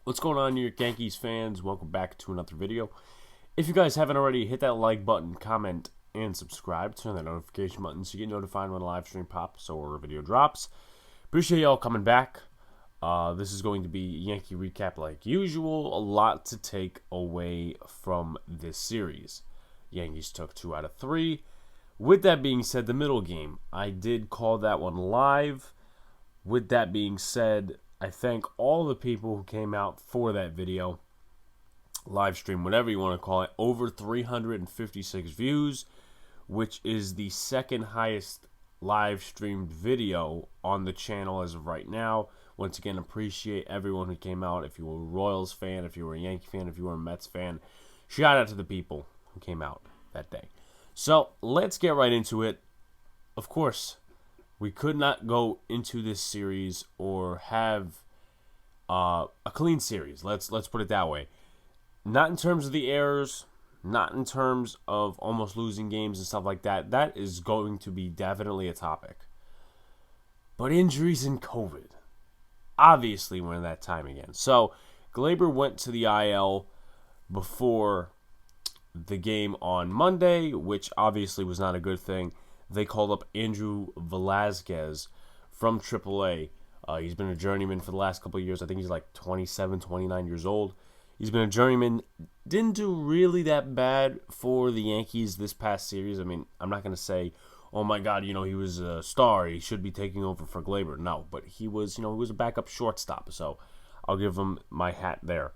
What's going on, New York Yankees fans? Welcome back to another video. If you guys haven't already, hit that like button, comment, and subscribe. Turn that notification button so you get notified when a live stream pops or a video drops. Appreciate y'all coming back. This is going to be Yankee recap like usual. A lot to take away from this series. Yankees took 2 out of 3. With that being said, the middle game, I did call that one live. With that being said, I thank all the people who came out for that video, live stream, whatever you want to call it. Over 356 views, which is the second highest live streamed video on the channel as of right now. Once again, appreciate everyone who came out. If you were a Royals fan, if you were a Yankee fan, if you were a Mets fan, shout out to the people who came out that day. So let's get right into it. Of course, we could not go into this series or have a clean series. Let's put it that way. Not in terms of the errors, not in terms of almost losing games and stuff like that. That is going to be definitely a topic. But injuries and COVID. Obviously, we're in that time again. So, Gleyber went to the IL before the game on Monday, which obviously was not a good thing. They called up Andrew Velazquez from AAA. He's been a journeyman for the last couple of years. I think he's like 27, 29 years old. He's been a journeyman. Didn't do really that bad for the Yankees this past series. I mean, I'm not going to say, oh my God, he was a star. He should be taking over for Gleyber. No, but he was, he was a backup shortstop. So I'll give him my hat there.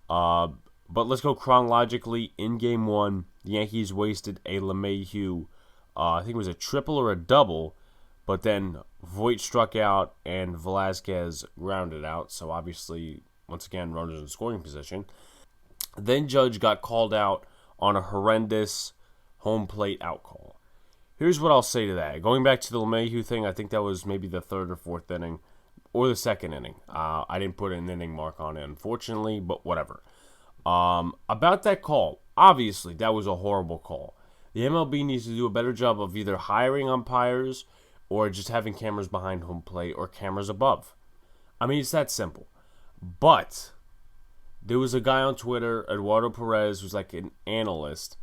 But let's go chronologically. In Game 1, the Yankees wasted a LeMahieu. I think it was a triple or a double, but then Voit struck out and Velazquez grounded out. So obviously, once again, runners in scoring position. Then Judge got called out on a horrendous home plate out call. Here's what I'll say to that. Going back to the LeMahieu thing, I think that was maybe the third or fourth inning or the second inning. I didn't put an inning mark on it, unfortunately, but whatever. About that call, obviously, that was a horrible call. The MLB needs to do a better job of either hiring umpires or just having cameras behind home plate or cameras above. I mean, it's that simple. But there was a guy on Twitter, Eduardo Perez, who's like an analyst,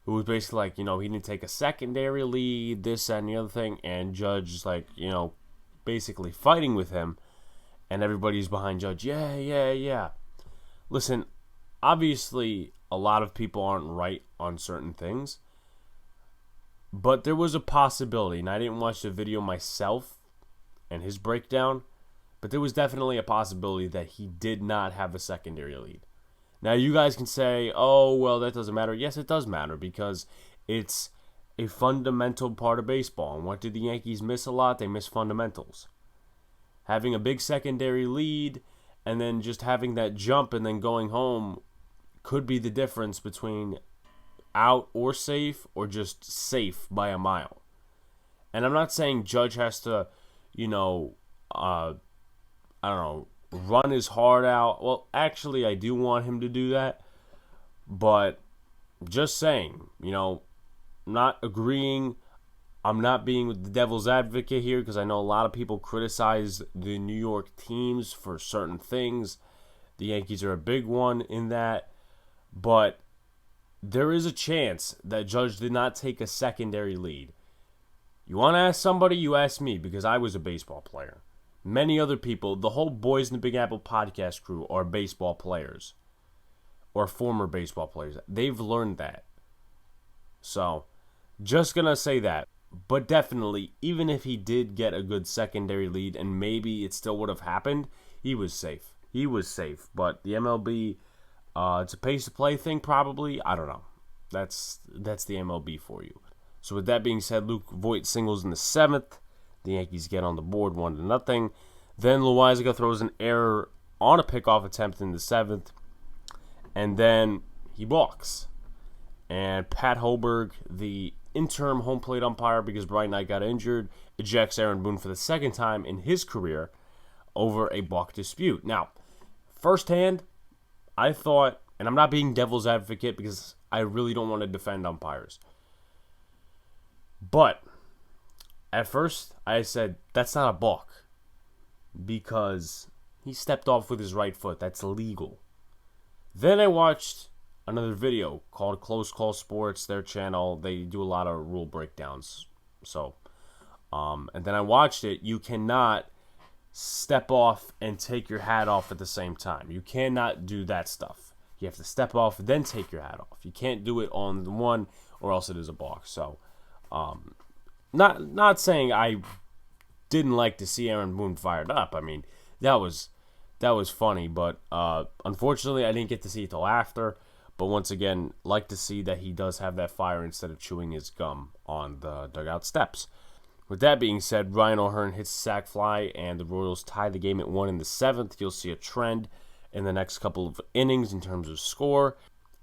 who was basically like, he didn't take a secondary lead, this, that, and the other thing, and Judge is like, basically fighting with him, and everybody's behind Judge. Yeah. Listen, obviously, a lot of people aren't right on certain things. But there was a possibility, and I didn't watch the video myself and his breakdown, but there was definitely a possibility that he did not have a secondary lead. Now, you guys can say, oh, well, that doesn't matter. Yes, it does matter because it's a fundamental part of baseball. And what did the Yankees miss a lot? They miss fundamentals. Having a big secondary lead and then just having that jump and then going home could be the difference between out or safe or just safe by a mile. And I'm not saying Judge has to, run his heart out. Well, actually, I do want him to do that. But just saying, not agreeing. I'm not being the devil's advocate here because I know a lot of people criticize the New York teams for certain things. The Yankees are a big one in that. But there is a chance that Judge did not take a secondary lead. You want to ask somebody? You ask me because I was a baseball player. Many other people, the whole Boys in the Big Apple podcast crew are baseball players or former baseball players. They've learned that. So, just going to say that. But definitely, even if he did get a good secondary lead and maybe it still would have happened, he was safe. But the MLB... it's a pace-to-play thing, probably. I don't know. That's the MLB for you. So with that being said, Luke Voit singles in the 7th. The Yankees get on the board 1-0. Then Loaisiga throws an error on a pickoff attempt in the 7th. And then he walks. And Pat Hoberg, the interim home plate umpire, because Brian Knight got injured, ejects Aaron Boone for the second time in his career over a balk dispute. Now, firsthand, I thought, and I'm not being devil's advocate because I really don't want to defend umpires. But at first, I said, that's not a balk. Because He stepped off with his right foot. That's illegal. Then I watched another video called Close Call Sports, their channel. They do a lot of rule breakdowns. So, and then I watched it. You cannot step off and take your hat off at the same time. You cannot do that stuff. You have to step off, then take your hat off. You can't do it on the one, or else it is a balk. So, not saying I didn't like to see Aaron Boone fired up. I mean, that was funny, but unfortunately, I didn't get to see it till after. But once again, like to see that he does have that fire instead of chewing his gum on the dugout steps. With that being said, Ryan O'Hearn hits a sac fly, and the Royals tie the game at 1 in the 7th. You'll see a trend in the next couple of innings in terms of score.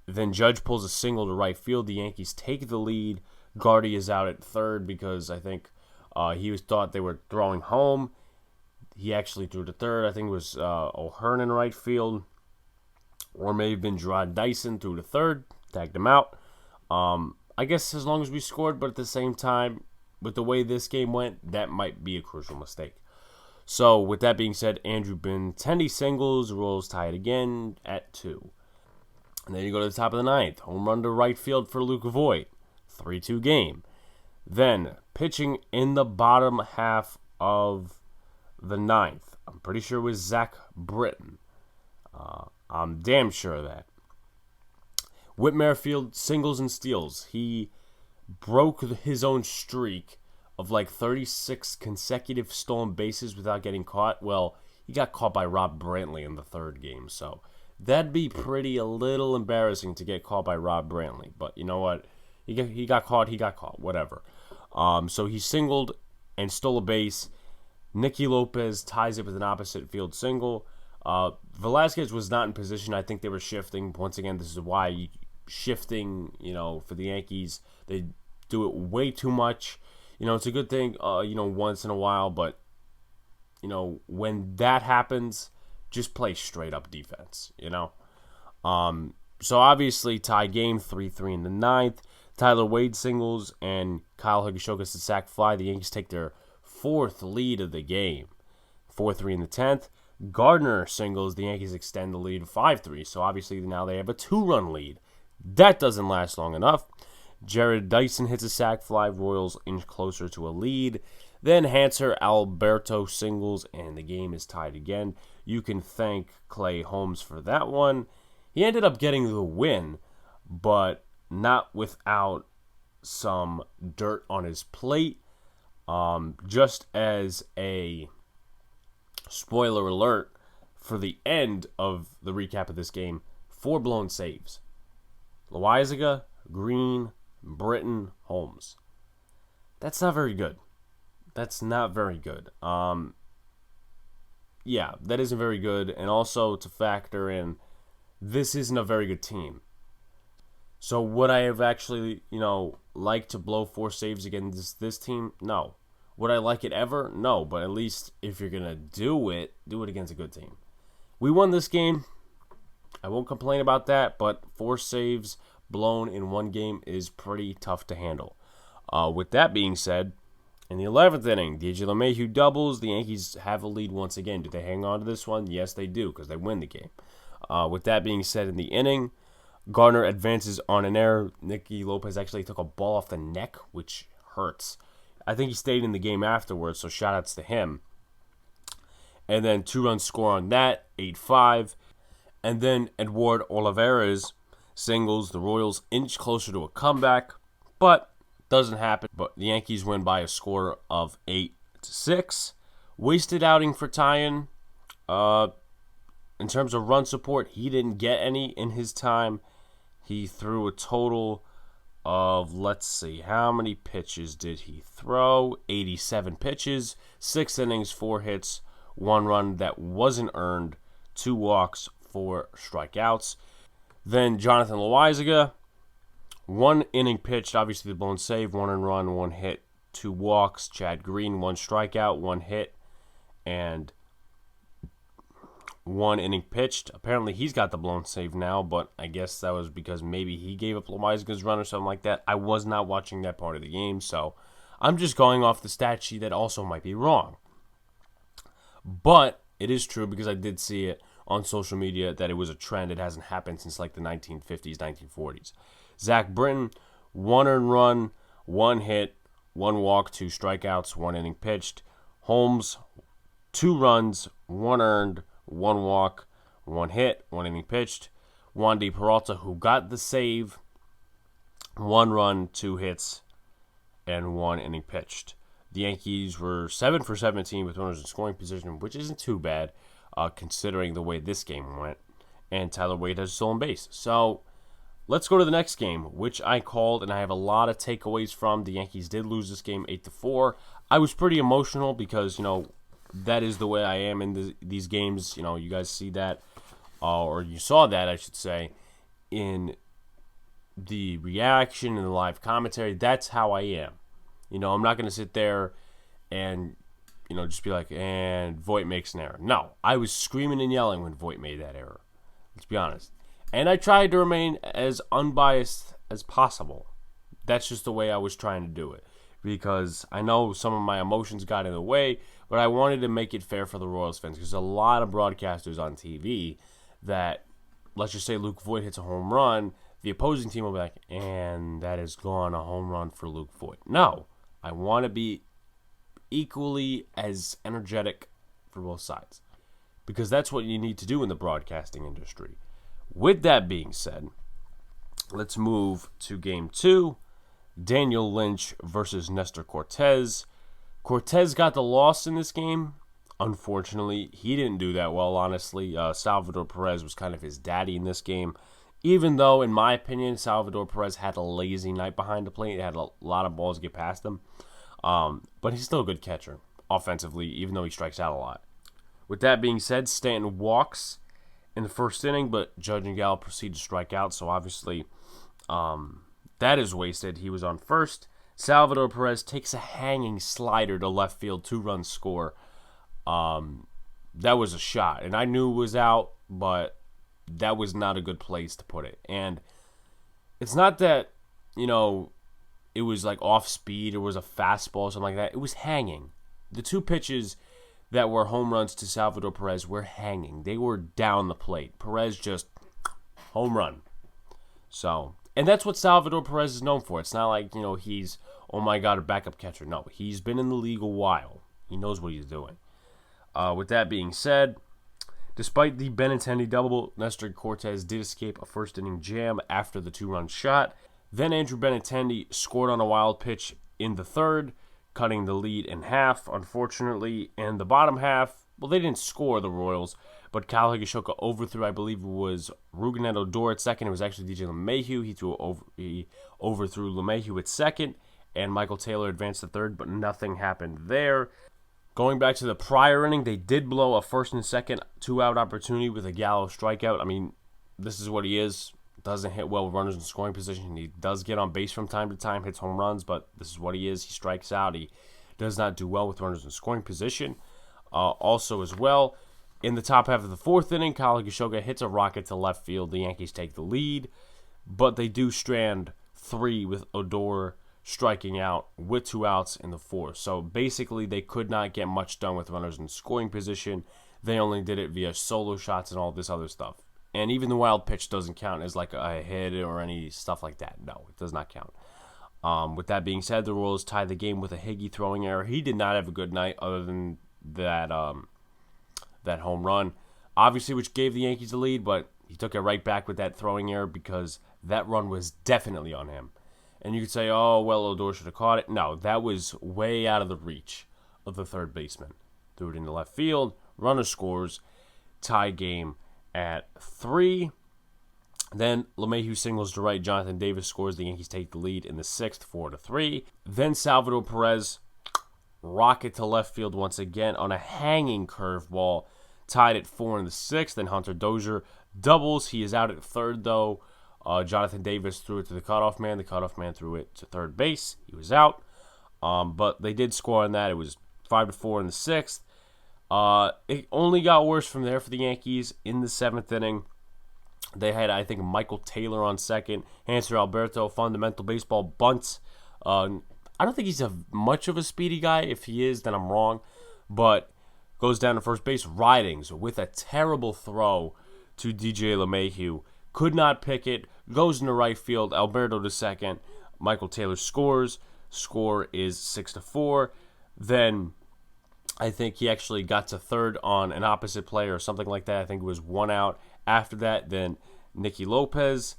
Then Judge pulls a single to right field. The Yankees take the lead. Gardy is out at third because I think he thought they were throwing home. He actually threw to third. I think it was O'Hearn in right field. Or may have been Gerard Dyson threw to third. Tagged him out. I guess as long as we scored, but at the same time, with the way this game went, that might be a crucial mistake. So, with that being said, Andrew Benintendi singles. The Royals tie it again at 2. And then you go to the top of the 9th. Home run to right field for Luke Voigt. 3-2 game. Then, pitching in the bottom half of the 9th. I'm pretty sure it was Zach Britton. I'm damn sure of that. Whit Merrifield singles and steals. He broke his own streak of like 36 consecutive stolen bases without getting caught. Well, he got caught by Rob Brantley in the 3rd game, so that'd be a little embarrassing to get caught by Rob Brantley. But you know what? He got caught, whatever. So he singled and stole a base. Nicky Lopez ties it with an opposite field single. Velasquez was not in position. I think they were shifting. Once again, this is why shifting, for the Yankees, they do it way too much. It's a good thing, once in a while, but, when that happens, just play straight up defense, So obviously, tie game 3-3 in the 9th. Tyler Wade singles and Kyle Higashioka gets the sac fly. The Yankees take their 4th lead of the game. 4-3 in the 10th. Gardner singles. The Yankees extend the lead 5-3. So obviously now they have a 2-run lead. That doesn't last long enough. Jared Dyson hits a sac fly. Royals inch closer to a lead. Then Hanser Alberto singles, and the game is tied again. You can thank Clay Holmes for that one. He ended up getting the win, but not without some dirt on his plate. Just as a spoiler alert for the end of the recap of this game, 4 blown saves. Loaizaga, Green, Britton, Holmes. That's not very good. Yeah, that isn't very good. And also to factor in, this isn't a very good team. So would I have actually, liked to blow 4 saves against this team? No. Would I like it ever? No. But at least if you're going to do it against a good team. We won this game. I won't complain about that, but 4 saves blown in one game is pretty tough to handle. With that being said, in the 11th inning, DJ LeMahieu doubles. The Yankees have a lead once again. Do they hang on to this one? Yes, they do, because they win the game. With that being said, in the inning, Gardner advances on an error. Nicky Lopez actually took a ball off the neck, which hurts. I think he stayed in the game afterwards, so shout-outs to him. And then 2-run score on that, 8-5. And then Edward Olivares singles. The Royals inch closer to a comeback, but doesn't happen. But the Yankees win by a score of 8-6. Wasted outing for Tyon. In terms of run support, he didn't get any in his time. He threw a total of, let's see, how many pitches did he throw? 87 pitches, 6 innings, 4 hits, 1 run that wasn't earned, 2 walks, 4 strikeouts. Then Jonathan Loaizaga, 1 inning pitched, obviously the blown save, 1 earned run, 1 hit, 2 walks. Chad Green, 1 strikeout, 1 hit, and 1 inning pitched. Apparently he's got the blown save now, but I guess that was because maybe he gave up Loaizaga's run or something like that. I was not watching that part of the game, so I'm just going off the stat sheet that also might be wrong. But It is true because I did see it on social media that it was a trend. It hasn't happened since like the 1950s, 1940s. Zach Britton, 1 earned run, 1 hit, 1 walk, 2 strikeouts, 1 inning pitched. Holmes, 2 runs, 1 earned, 1 walk, 1 hit, 1 inning pitched. Wandy Peralta, who got the save, 1 run, 2 hits, and 1 inning pitched. The Yankees were 7 for 17 with runners in scoring position, which isn't too bad considering the way this game went. And Tyler Wade has a stolen base. So let's go to the next game, which I called, and I have a lot of takeaways from. The Yankees did lose this game 8-4. I was pretty emotional because, that is the way I am in these games. You guys see that, or you saw that, I should say, in the reaction and the live commentary. That's how I am. I'm not going to sit there and, just be like, and Voit makes an error. No, I was screaming and yelling when Voit made that error. Let's be honest. And I tried to remain as unbiased as possible. That's just the way I was trying to do it. Because I know some of my emotions got in the way, but I wanted to make it fair for the Royals fans. Because a lot of broadcasters on TV that, let's just say Luke Voit hits a home run, the opposing team will be like, and that is gone, a home run for Luke Voit. No. I want to be equally as energetic for both sides because that's what you need to do in the broadcasting industry. With that being said, let's move to Game 2, Daniel Lynch versus Nestor Cortes. Cortes got the loss in this game. Unfortunately, he didn't do that well, honestly. Salvador Perez was kind of his daddy in this game. Even though, in my opinion, Salvador Perez had a lazy night behind the plate. He had a lot of balls get past him. But he's still a good catcher offensively, even though he strikes out a lot. With that being said, Stanton walks in the first inning, but Judge and Gallo proceed to strike out. So obviously, that is wasted. He was on first. Salvador Perez takes a hanging slider to left field, 2-run score. That was a shot. And I knew it was out, but that was not a good place to put it. And it's not that, it was like off speed or was a fastball or something like that. It was hanging. The 2 pitches that were home runs to Salvador Perez were hanging. They were down the plate. Perez just home run. So, and that's what Salvador Perez is known for. It's not like, he's, oh my God, a backup catcher. No, he's been in the league a while. He knows what he's doing. With that being said, despite the Benintendi double, Nestor Cortes did escape a first-inning jam after the 2-run shot. Then Andrew Benintendi scored on a wild pitch in the third, cutting the lead in half. Unfortunately, in the bottom half, well, they didn't score, the Royals, but Kyle Higashioka overthrew, I believe it was Rougned Odor at second. It was actually DJ LeMahieu. He overthrew LeMahieu at second, and Michael Taylor advanced to third, but nothing happened there. Going back to the prior inning, they did blow a first and second 2-out opportunity with a Gallo strikeout. I mean, this is what he is. Doesn't hit well with runners in scoring position. He does get on base from time to time, hits home runs, but this is what he is. He strikes out. He does not do well with runners in scoring position. Also, as well, in the top half of the fourth inning, Kyle Higashioka hits a rocket to left field. The Yankees take the lead, but they do strand 3 with Odor striking out with 2 outs in the fourth. So basically, they could not get much done with runners in scoring position. They only did it via solo shots and all this other stuff. And even the wild pitch doesn't count as like a hit or any stuff like that. No, it does not count. With that being said, the Royals tied the game with a Higgy throwing error. He did not have a good night other than that that home run, obviously, which gave the Yankees the lead, but he took it right back with that throwing error because that run was definitely on him. And you could say, oh, well, Odor should have caught it. No, that was way out of the reach of the third baseman. Threw it into left field. Runner scores. Tie game at 3. Then LeMahieu singles to right. Jonathan Davis scores. The Yankees take the lead in the 6th, 4-3. Then Salvador Perez rocket to left field once again on a hanging curveball. Tied at 4 in the 6th. Then Hunter Dozier doubles. He is out at third, though. Jonathan Davis threw it to the cutoff man. The cutoff man threw it to third base. He was out. But they did score on that. It was 5-4 in the 6th. It only got worse from there for the Yankees in the 7th inning. They had, I think, Michael Taylor on second. Hanser Alberto, fundamental baseball bunts. I don't think he's much of a speedy guy. If he is, then I'm wrong. But goes down to first base. Ridings with a terrible throw to DJ LeMahieu. Could not pick it. Goes into right field. Alberto to second. Michael Taylor scores. Score is 6-4. Then I think he actually got to third on an opposite play or something like that. I think it was 1 out. After that, then Nicky Lopez,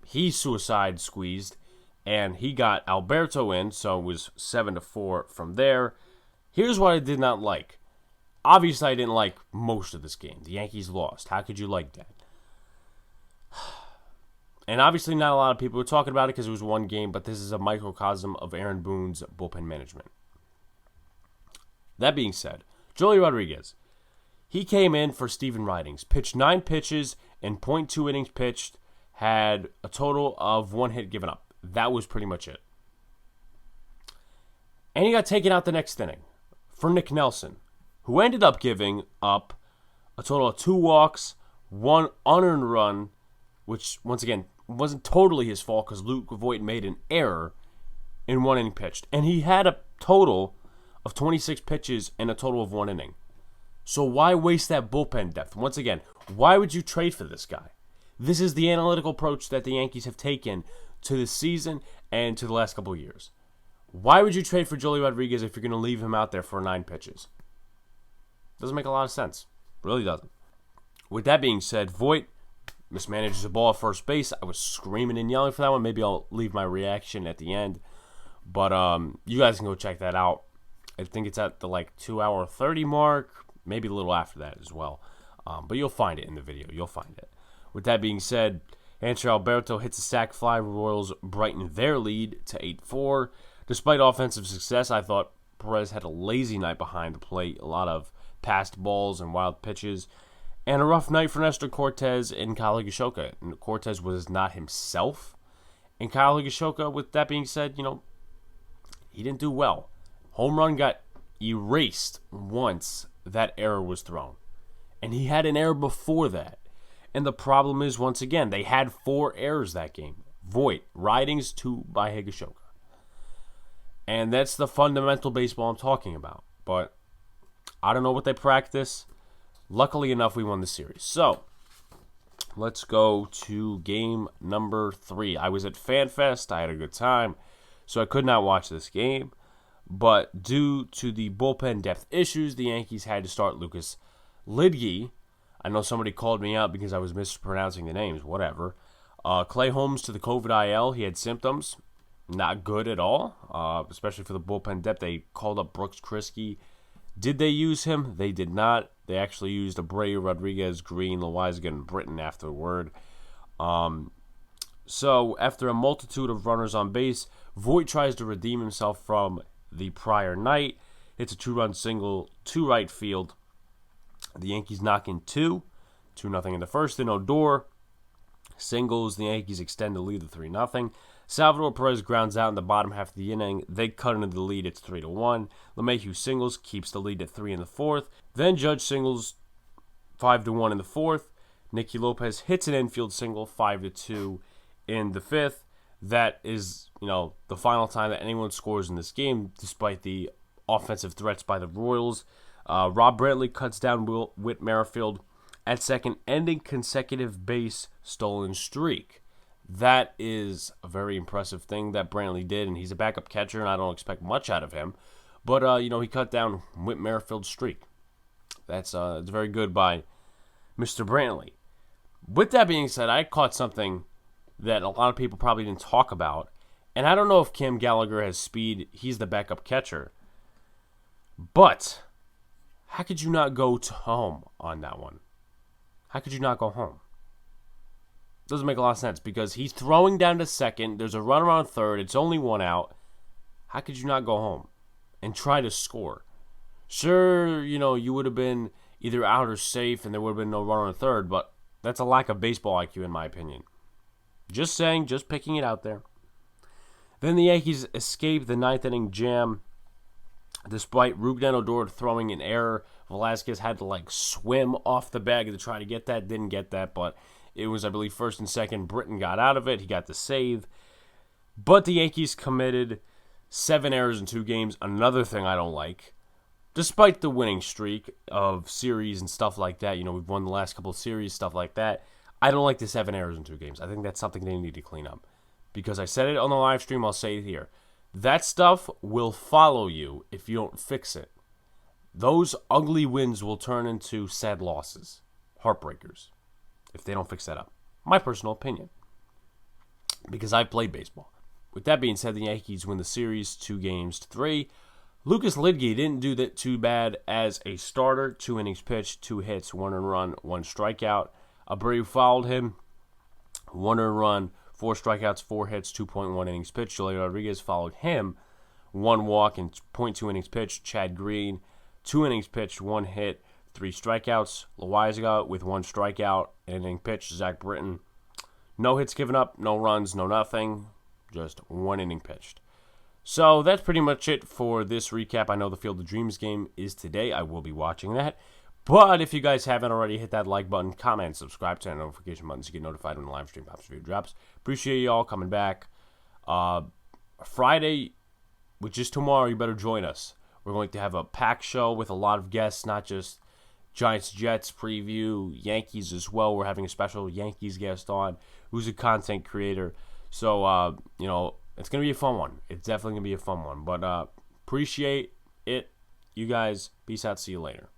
he suicide squeezed, and he got Alberto in, so it was 7-4 from there. Here's what I did not like. Obviously, I didn't like most of this game. The Yankees lost. How could you like that? And obviously, not a lot of people were talking about it because it was one game, but this is a microcosm of Aaron Boone's bullpen management. That being said, Joely Rodriguez, he came in for Steven Ridings, pitched 9 pitches and .2 innings pitched, had a total of 1 hit given up. That was pretty much it. And he got taken out the next inning for Nick Nelson, who ended up giving up a total of 2 walks, 1 unearned run, which, once again, wasn't totally his fault because Luke Voit made an error in 1 inning pitched. And he had a total of 26 pitches and a total of 1 inning. So why waste that bullpen depth? Once again, why would you trade for this guy? This is the analytical approach that the Yankees have taken to this season and to the last couple of years. Why would you trade for Joely Rodriguez if you're going to leave him out there for 9 pitches? Doesn't make a lot of sense. Really doesn't. With that being said, Voit mismanages the ball at first base. I was screaming and yelling for that one. Maybe I'll leave my reaction at the end. But you guys can go check that out. I think it's at the 2-hour 30 mark. Maybe a little after that as well. But you'll find it in the video. You'll find it. With that being said, Hanser Alberto hits a sac fly. Royals brighten their lead to 8-4. Despite offensive success, I thought Perez had a lazy night behind the plate. A lot of passed balls and wild pitches. And a rough night for Nestor Cortes and Kyle Higashioka. And Cortes was not himself. And Kyle Higashioka, with that being said, he didn't do well. Home run got erased once that error was thrown. And he had an error before that. And the problem is, once again, they had 4 errors that game. Voit, Ridings, 2 by Higashioka. And that's the fundamental baseball I'm talking about. But I don't know what they practice. Luckily enough, we won the series. So, let's go to game number 3. I was at FanFest. I had a good time. So I could not watch this game. But due to the bullpen depth issues, the Yankees had to start Lucas Lidge. I know somebody called me out because I was mispronouncing the names. Whatever. Clay Holmes to the COVID IL. He had symptoms. Not good at all, especially for the bullpen depth. They called up Brooks Kriske. Did they use him? They did not. They actually used Abreu, Rodriguez, Green, Loizaga, and Britton afterward. So after a multitude of runners on base, Voit tries to redeem himself from the prior night. Hits a 2-run single to right field. The Yankees knock in 2. 2-0 in the first. Then Odor singles. The Yankees extend the lead to 3-0. Salvador Perez grounds out in the bottom half of the inning. They cut into the lead. It's 3-1. LeMahieu singles, keeps the lead at 3 in the 4th. Then Judge singles 5-1 in the 4th. Nicky Lopez hits an infield single 5-2 in the 5th. That is, the final time that anyone scores in this game, despite the offensive threats by the Royals. Rob Brantley cuts down Whit Merrifield at second, ending consecutive base stolen streak. That is a very impressive thing that Brantley did, and he's a backup catcher, and I don't expect much out of him. But, he cut down Whit Merrifield's streak. That's very good by Mr. Brantley. With that being said, I caught something that a lot of people probably didn't talk about, and I don't know if Cam Gallagher has speed. He's the backup catcher. But how could you not go to home on that one? How could you not go home? Doesn't make a lot of sense because he's throwing down to second. There's a runner on third. It's only 1 out. How could you not go home and try to score? Sure, you would have been either out or safe and there would have been no runner on third, but that's a lack of baseball IQ in my opinion. Just saying, just picking it out there. Then the Yankees escape the 9th inning jam. Despite Rougned Odor throwing an error, Velasquez had to swim off the bag to try to get that. Didn't get that, but it was, I believe, first and second. Britton got out of it. He got the save. But the Yankees committed 7 errors in 2 games. Another thing I don't like. despite the winning streak of series and stuff like that, we've won the last couple of series, stuff like that. I don't like the 7 errors in 2 games. I think that's something they need to clean up. Because I said it on the live stream, I'll say it here. That stuff will follow you if you don't fix it. Those ugly wins will turn into sad losses, heartbreakers, if they don't fix that up. My personal opinion. Because I've played baseball. With that being said, the Yankees win the series 2-3. Lucas Lidge didn't do that too bad as a starter. 2 innings pitched, 2 hits, 1 earned run, 1 strikeout. Abreu followed him. 1 earned run, 4 strikeouts, 4 hits, 2.1 innings pitched. Joely Rodriguez followed him. 1 walk and 0.2 innings pitched. Chad Green, 2 innings pitched, 1 hit, 3 strikeouts. Loaizaga with 1 strikeout, an inning pitched. Zach Britton, no hits given up, no runs, no nothing. Just 1 inning pitched. So that's pretty much it for this recap. I know the Field of Dreams game is today. I will be watching that. But if you guys haven't already, hit that like button, comment, subscribe, turn on notification buttons to get notified when the live stream pops video drops. Appreciate you all coming back. Friday, which is tomorrow, you better join us. We're going to have a packed show with a lot of guests, not just Giants-Jets preview, Yankees as well. We're having a special Yankees guest on who's a content creator. So, it's going to be a fun one. It's definitely going to be a fun one. But appreciate it. You guys, peace out. See you later.